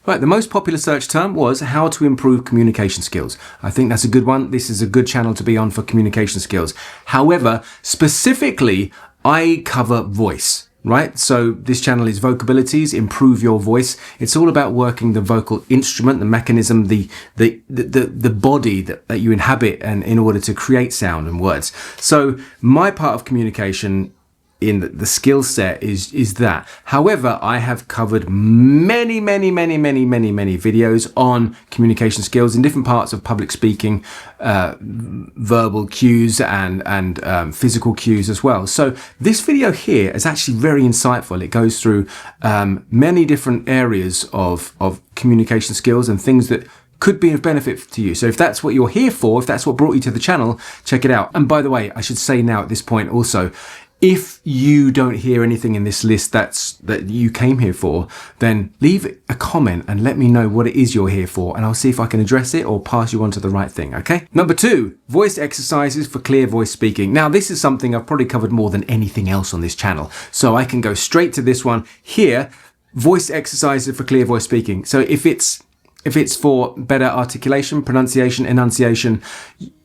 Right, the most popular search term was how to improve communication skills. I think that's a good one. This is a good channel to be on for communication skills. However, specifically, I cover voice. Right, so this channel is Vocabilities, Improve Your Voice. It's all about working the vocal instrument, the mechanism, the body that you inhabit, and in order to create sound and words. So my part of communication in the skill set is that. However, I have covered many videos on communication skills in different parts of public speaking, verbal cues and physical cues as well. So this video here is actually very insightful. It goes through many different areas of communication skills and things that could be of benefit to you. So if that's what you're here for, if that's what brought you to the channel, check it out. And by the way, I should say now at this point also, if you don't hear anything in this list that you came here for, then leave a comment and let me know what it is you're here for, and I'll see if I can address it or pass you on to the right thing, okay? Number 2, voice exercises for clear voice speaking. Now, this is something I've probably covered more than anything else on this channel, so I can go straight to this one here, voice exercises for clear voice speaking. So if it's for better articulation, pronunciation, enunciation,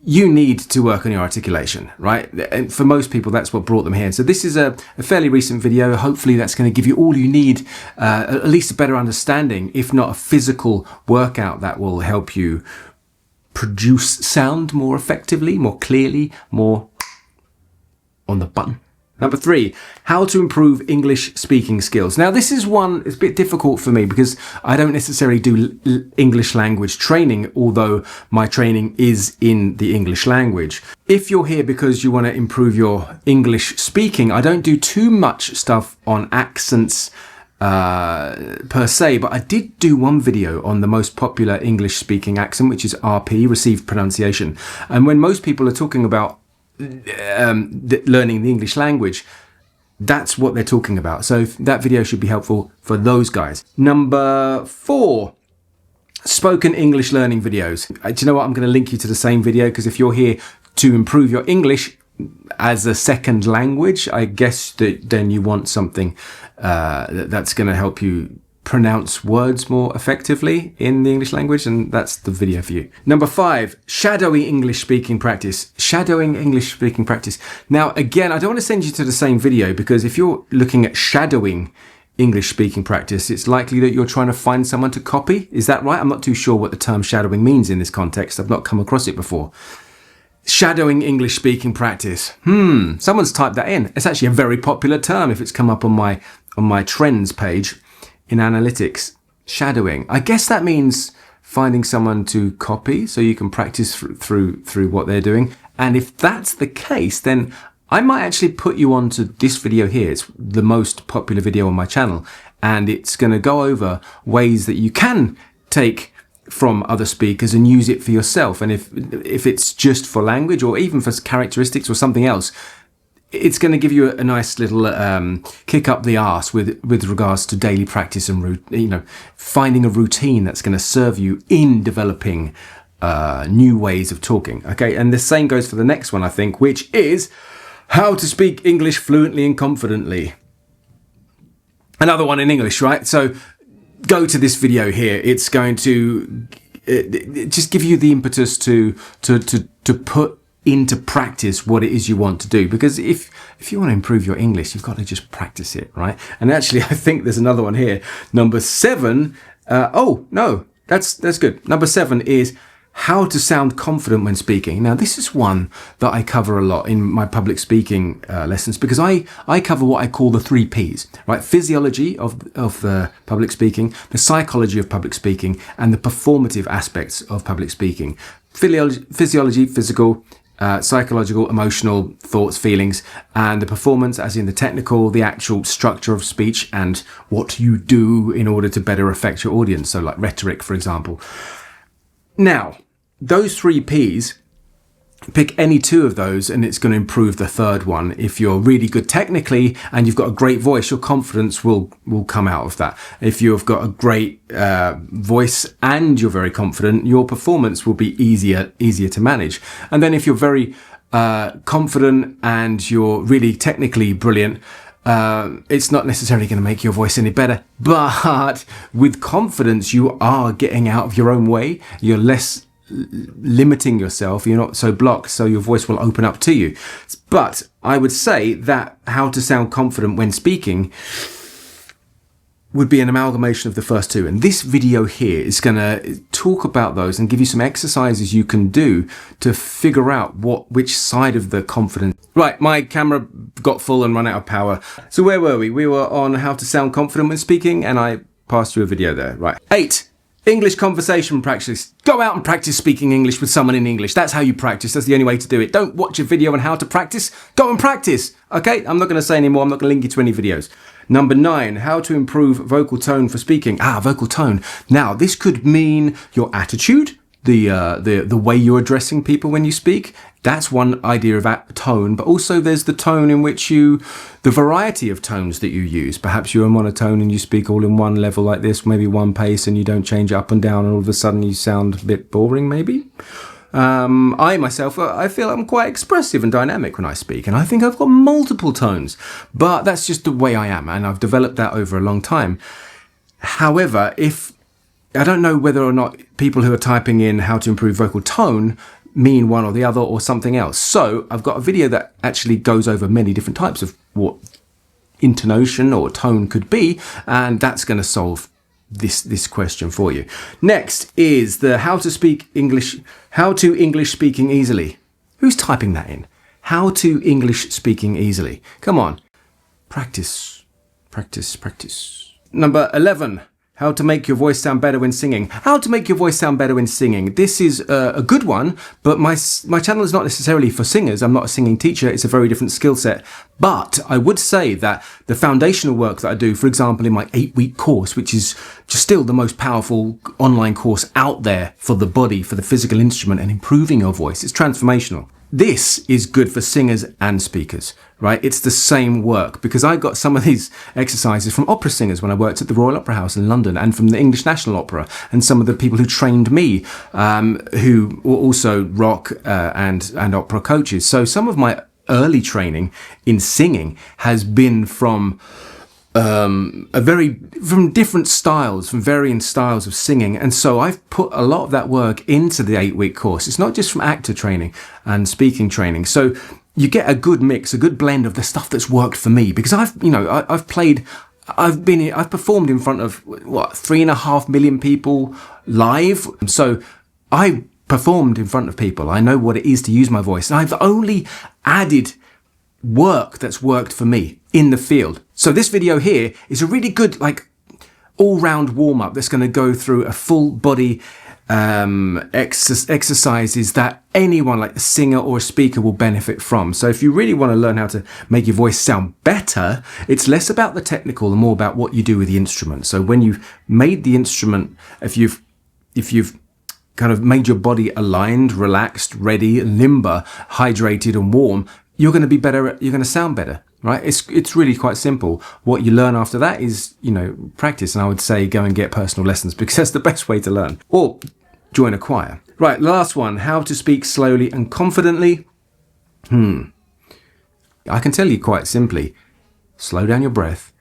you need to work on your articulation, right? And for most people, that's what brought them here. So this is a fairly recent video. Hopefully that's going to give you all you need, at least a better understanding, if not a physical workout that will help you produce sound more effectively, more clearly, more on the button. Number 3, how to improve English speaking skills. Now, this is one, it's a bit difficult for me because I don't necessarily do English language training, although my training is in the English language. If you're here because you want to improve your English speaking, I don't do too much stuff on accents per se, but I did do one video on the most popular English speaking accent, which is RP, received pronunciation. And when most people are talking about learning the English language, that's what they're talking about. So that video should be helpful for those guys. Number 4, spoken English learning videos. Do you know what? I'm going to link you to the same video, because if you're here to improve your English as a second language, I guess that then you want something that's going to help you pronounce words more effectively in the English language, and that's the video for you. Number 5, shadowing English speaking practice. Shadowing English speaking practice. Now, again, I don't want to send you to the same video, because if you're looking at shadowing English speaking practice, it's likely that you're trying to find someone to copy. Is that right? I'm not too sure what the term shadowing means in this context. I've not come across it before. Shadowing English speaking practice. Someone's typed that in. It's actually a very popular term if it's come up on my trends page in analytics. Shadowing. I guess that means finding someone to copy so you can practice through what they're doing. And if that's the case, then I might actually put you onto this video here. It's the most popular video on my channel, and it's going to go over ways that you can take from other speakers and use it for yourself. And if it's just for language or even for characteristics or something else, it's going to give you a nice little kick up the arse with regards to daily practice and finding a routine that's going to serve you in developing new ways of talking. Okay, and the same goes for the next one, I think, which is how to speak English fluently and confidently. Another one in English, right? So go to this video here. It's going to just give you the impetus to put into practice what it is you want to do, because if you want to improve your English, you've got to just practice it, right? And actually, I think there's another one here. Number 7. Oh no, that's good. Number 7 is how to sound confident when speaking. Now, this is one that I cover a lot in my public speaking lessons, because I cover what I call the 3 Ps, right? Physiology of the public speaking, the psychology of public speaking, and the performative aspects of public speaking. Physiology, physical, psychological, emotional, thoughts, feelings, and the performance, as in the technical, the actual structure of speech and what you do in order to better affect your audience. So like rhetoric, for example. Now, those 3 Ps, pick any 2 of those and it's going to improve the third one. If you're really good technically and you've got a great voice, your confidence will come out of that. If you've got a great voice and you're very confident, your performance will be easier to manage. And then if you're very confident and you're really technically brilliant, It's not necessarily going to make your voice any better, but with confidence, you are getting out of your own way. You're less limiting yourself. You're not so blocked, so your voice will open up to you. But I would say that how to sound confident when speaking would be an amalgamation of the first two. And this video here is going to talk about those and give you some exercises you can do to figure out which side of the confidence. Right, my camera got full and run out of power. So where were we? We were on how to sound confident when speaking, and I passed you a video there. Right. 8. English conversation practice. Go out and practice speaking English with someone in English. That's how you practice. That's the only way to do it. Don't watch a video on how to practice. Go and practice. Okay? I'm not going to say any more. I'm not going to link you to any videos. Number 9, how to improve vocal tone for speaking. Vocal tone. Now, this could mean your attitude, the way you're addressing people when you speak. That's one idea of tone, but also there's the tone in which the variety of tones that you use. Perhaps you're a monotone and you speak all in one level like this, maybe one pace, and you don't change up and down, and all of a sudden you sound a bit boring, maybe. I myself, I feel I'm quite expressive and dynamic when I speak, and I think I've got multiple tones, but that's just the way I am, and I've developed that over a long time. However, I don't know whether or not people who are typing in how to improve vocal tone mean one or the other or something else. So I've got a video that actually goes over many different types of what intonation or tone could be, and that's going to solve this question for you. Next is the how to English speaking easily. Who's typing that in? How to English speaking easily. Come on. Practice. Practice. Practice. Number 11. How to make your voice sound better when singing. How to make your voice sound better when singing. This is a good one, but my channel is not necessarily for singers. I'm not a singing teacher. It's a very different skill set. But I would say that the foundational work that I do, for example, in my 8-week course, which is just still the most powerful online course out there for the body, for the physical instrument and improving your voice, it's transformational. This is good for singers and speakers, right? It's the same work, because I got some of these exercises from opera singers when I worked at the Royal Opera House in London, and from the English National Opera, and some of the people who trained me, who were also rock and opera coaches. So some of my early training in singing has been from different styles, from varying styles of singing. And so I've put a lot of that work into the 8-week course. It's not just from actor training and speaking training. So you get a good mix, a good blend of the stuff that's worked for me, because I've performed in front of 3.5 million people live. So I performed in front of people. I know what it is to use my voice. And I've only added work that's worked for me in the field. So this video here is a really good all-round warm-up that's going to go through a full body exercises that anyone, like a singer or a speaker, will benefit from. So if you really want to learn how to make your voice sound better, it's less about the technical and more about what you do with the instrument. So when you've made the instrument, if you've kind of made your body aligned, relaxed, ready, limber, hydrated and warm, you're going to be better, you're going to sound better, right? It's really quite simple. What you learn after that is, practice. And I would say go and get personal lessons, because that's the best way to learn. Or join a choir. Right, last one, how to speak slowly and confidently. I can tell you quite simply, slow down your breath,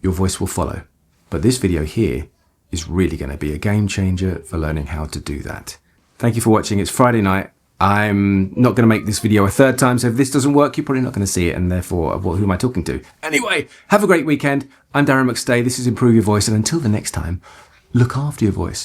your voice will follow. But this video here is really going to be a game changer for learning how to do that. Thank you for watching. It's Friday night. I'm not going to make this video a third time, so if this doesn't work, you're probably not going to see it, and therefore, who am I talking to? Anyway, have a great weekend. I'm Darren McStay. This is Improve Your Voice, and until the next time, look after your voice.